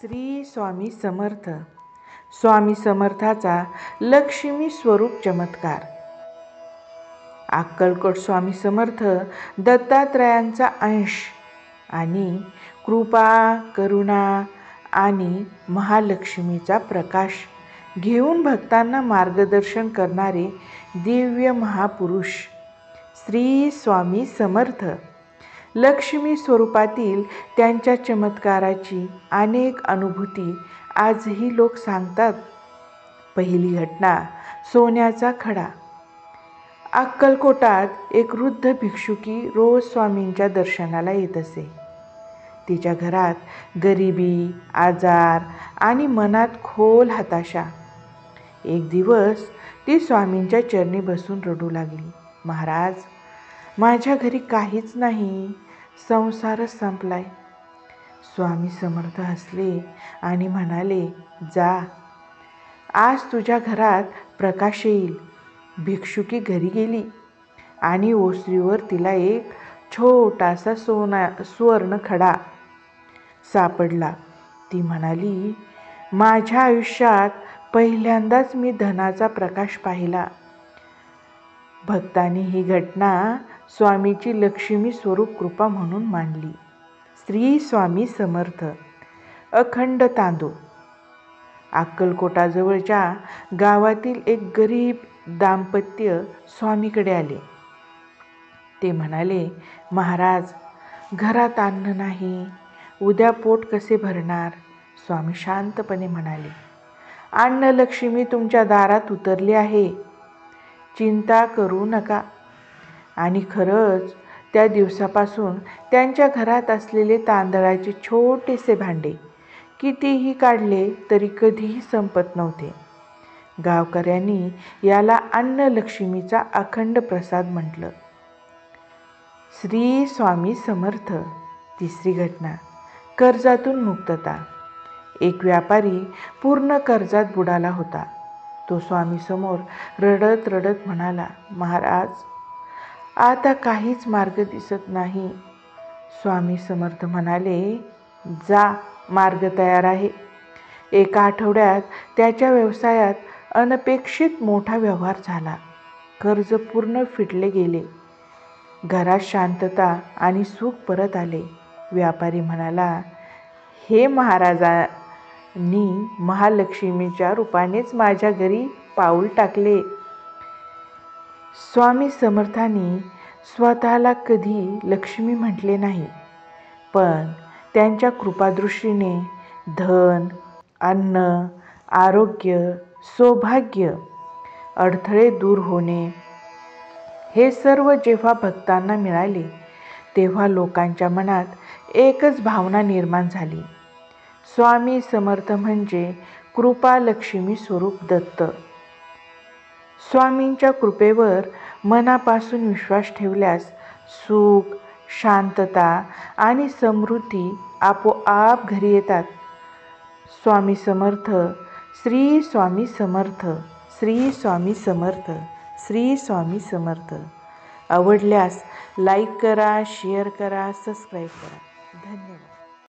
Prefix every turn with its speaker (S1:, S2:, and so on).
S1: श्री स्वामी समर्थ. स्वामी समर्थाचा लक्ष्मी स्वरूप चमत्कार. अक्कलकोट स्वामी समर्थ दत्तात्रयांचा अंश आणि कृपा, करुणा आणि महालक्ष्मीचा प्रकाश घेऊन भक्तांना मार्गदर्शन करणारे दिव्य महापुरुष श्री स्वामी समर्थ. लक्ष्मी स्वरूपातील त्यांच्या चमत्काराची अनेक अनुभूती आजही लोक सांगतात. पहिली घटना, सोन्याचा खडा. अक्कलकोटात एक वृद्ध भिक्षुकी रोज स्वामींच्या दर्शनाला येत असे. तिच्या घरात गरिबी, आजार आणि मनात खोल हताशा. एक दिवस ती स्वामींच्या चरणी बसून रडू लागली. महाराज, माझ्या घरी काहीच नाही, संसारच संपलाय. स्वामी समर्थ हसले आणि म्हणाले, जा, आज तुझ्या घरात प्रकाश येईल. भिक्षुकी घरी गेली आणि ओसरीवर तिला एक छोटासा सुवर्ण खडा सापडला. ती म्हणाली, माझ्या आयुष्यात पहिल्यांदाच मी धनाचा प्रकाश पाहिला. भक्तांनी ही घटना स्वामीची लक्ष्मी स्वरूप कृपा म्हणून मानली. श्री स्वामी समर्थ. अखंड तांदूळ. अक्कलकोटाजवळच्या गावातील एक गरीब दाम्पत्य स्वामीकडे आले. ते म्हणाले, महाराज, घरात अन्न नाही, उद्या पोट कसे भरणार? स्वामी शांतपणे म्हणाले, अन्नलक्ष्मी तुमच्या दारात उतरली आहे, चिंता करू नका. आणि खरंच त्या दिवसापासून त्यांच्या घरात असलेले तांदळाचे छोटेसे भांडे कितीही काढले तरी कधीही संपत नव्हते. गावकऱ्यांनी याला अन्नलक्ष्मीचा अखंड प्रसाद म्हटलं. श्री स्वामी समर्थ. तिसरी घटना, कर्जातून मुक्तता. एक व्यापारी पूर्ण कर्जात बुडाला होता. तो स्वामीसमोर रडत रडत म्हणाला, महाराज, आता काहीच मार्ग दिसत नाही. स्वामी समर्थ म्हणाले, जा, मार्ग तयार आहे. एका आठवड्यात त्याच्या व्यवसायात अनपेक्षित मोठा व्यवहार झाला. कर्ज पूर्ण फिटले गेले. घरात शांतता आणि सुख परत आले. व्यापारी म्हणाला, हे महाराजांनी महालक्ष्मीच्या रूपानेच माझ्या घरी पाऊल टाकले. स्वामी समर्थांनी स्वतःला कधी लक्ष्मी म्हटले नाही, पण त्यांच्या कृपादृष्टीने धन, अन्न, आरोग्य, सौभाग्य, अडथळे दूर होणे हे सर्व जेव्हा भक्तांना मिळाले, तेव्हा लोकांच्या मनात एकच भावना निर्माण झाली, स्वामी समर्थ म्हणजे कृपा लक्ष्मी स्वरूप दत्त. स्वामींच्या कृपेवर मनापासून विश्वास ठेवल्यास सुख, शांतता आणि समृद्धी आपोआप घरी येतात. स्वामी समर्थ. श्री स्वामी समर्थ. श्री स्वामी समर्थ. श्री स्वामी समर्थ. आवडल्यास लाईक करा, शेअर करा, सबस्क्राईब करा. धन्यवाद.